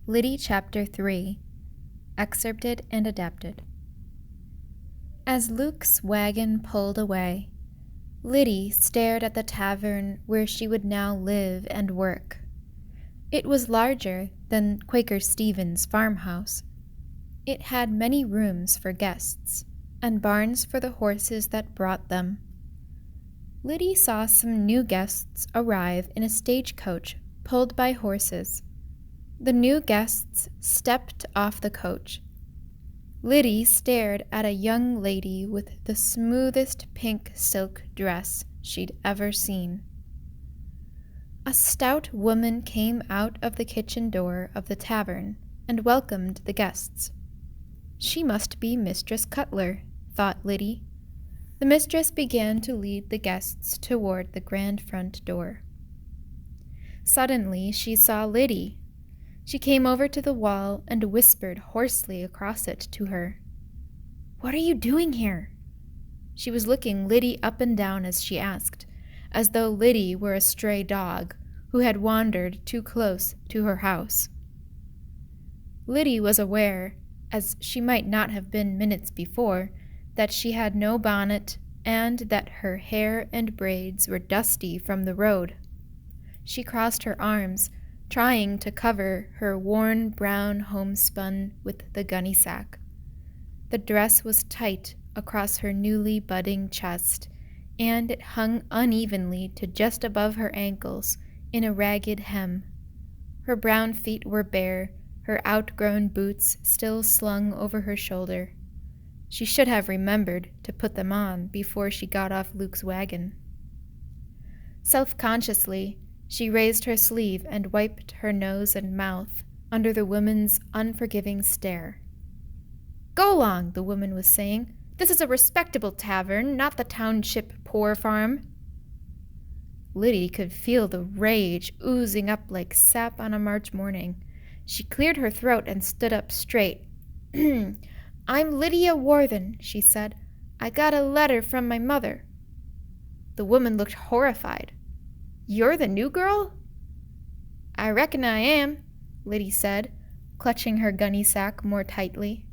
Lyddie Chapter 3, excerpted and adapted. As Luke's wagon pulled away, Lyddie stared at the tavern where she would now live and work. It was larger than Quaker Stephen's farmhouse. It had many rooms for guests, and barns for the horses that brought them. Lyddie saw some new guests arrive in a stagecoach pulled by horses. The new guests stepped off the coach. Lyddie stared at a young lady with the smoothest pink silk dress she'd ever seen. A stout woman came out of the kitchen door of the tavern and welcomed the guests. She must be Mistress Cutler, thought Lyddie. The mistress began to lead the guests toward the grand front door. Suddenly she saw Lyddie. She came over to the wall and whispered hoarsely across it to her. "What are you doing here?" She was looking Lyddie up and down as she asked, as though Lyddie were a stray dog who had wandered too close to her house. Lyddie was aware, as she might not have been minutes before, that she had no bonnet and that her hair and braids were dusty from the road. She crossed her arms, trying to cover her worn brown homespun with the gunny sack. The dress was tight across her newly budding chest, and it hung unevenly to just above her ankles in a ragged hem. Her brown feet were bare, her outgrown boots still slung over her shoulder. She should have remembered to put them on before she got off Luke's wagon. Self-consciously, she raised her sleeve and wiped her nose and mouth under the woman's unforgiving stare. "Go along," the woman was saying. "This is a respectable tavern, not the township poor farm." Lyddie could feel the rage oozing up like sap on a March morning. She cleared her throat and stood up straight. "I'm Lydia Worthen," she said. "I got a letter from my mother." The woman looked horrified. "You're the new girl?" "I reckon I am," Lyddie said, clutching her gunny sack more tightly.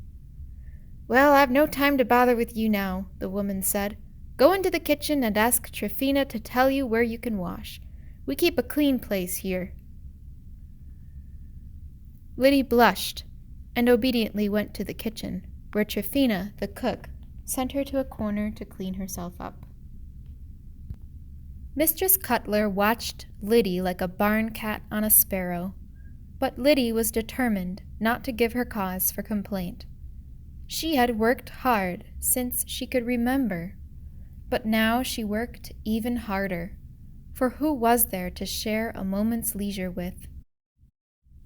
"Well, I've no time to bother with you now," the woman said. "Go into the kitchen and ask Tryphena to tell you where you can wash. We keep a clean place here." Lyddie blushed and obediently went to the kitchen, where Tryphena, the cook, sent her to a corner to clean herself up. Mistress Cutler watched Lyddie like a barn cat on a sparrow, but Lyddie was determined not to give her cause for complaint. She had worked hard since she could remember, but now she worked even harder, for who was there to share a moment's leisure with?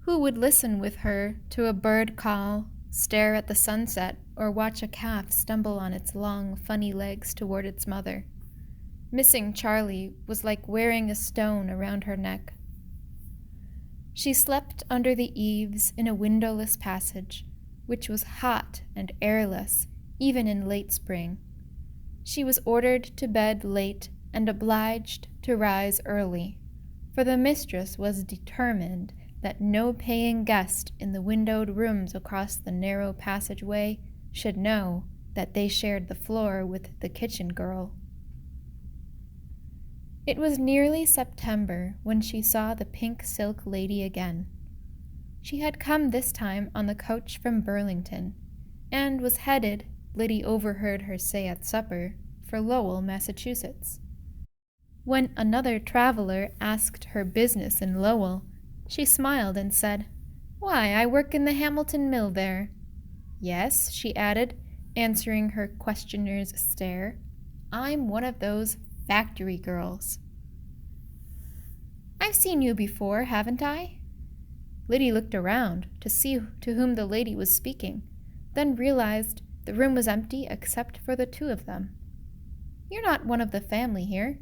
Who would listen with her to a bird call, stare at the sunset, or watch a calf stumble on its long, funny legs toward its mother? Missing Charlie was like wearing a stone around her neck. She slept under the eaves in a windowless passage, which was hot and airless, even in late spring. She was ordered to bed late and obliged to rise early, for the mistress was determined that no paying guest in the windowed rooms across the narrow passageway should know that they shared the floor with the kitchen girl. It was nearly September when she saw the pink silk lady again. She had come this time on the coach from Burlington, and was headed, Lyddie overheard her say at supper, for Lowell, Massachusetts. When another traveler asked her business in Lowell, she smiled and said, "Why, I work in the Hamilton mill there." "Yes," she added, answering her questioner's stare, "I'm one of those factory girls." "I've seen you before, haven't I?" Lyddie looked around to see to whom the lady was speaking, then realized the room was empty except for the two of them. "You're not one of the family here."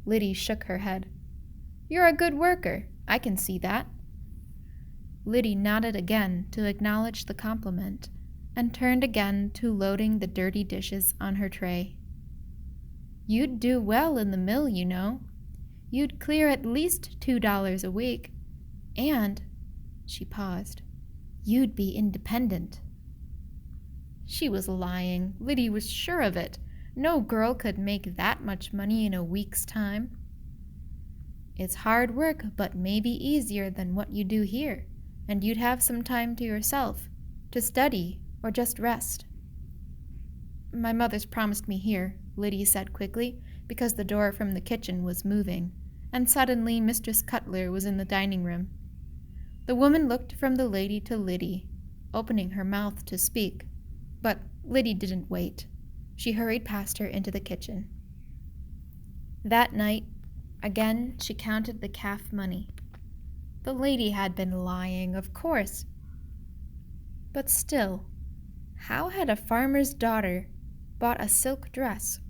Lyddie shook her head. "You're a good worker, I can see that." Lyddie nodded again to acknowledge the compliment, and turned again to loading the dirty dishes on her tray. "You'd do well in the mill, you know. You'd clear at least $2 a week. And," She paused. "You'd be independent." She was lying. Lyddie was sure of it. No girl could make that much money in a week's time. "It's hard work, but maybe easier than what you do here, and you'd have some time to yourself, to study or just rest." "My mother's promised me here," Lyddie said quickly, because the door from the kitchen was moving, and suddenly Mistress Cutler was in the dining room. The woman looked from the lady to Lyddie, opening her mouth to speak, but Lyddie didn't wait. She hurried past her into the kitchen. That night, again she counted the calf money. The lady had been lying, of course. But still, how had a farmer's daughter bought a silk dress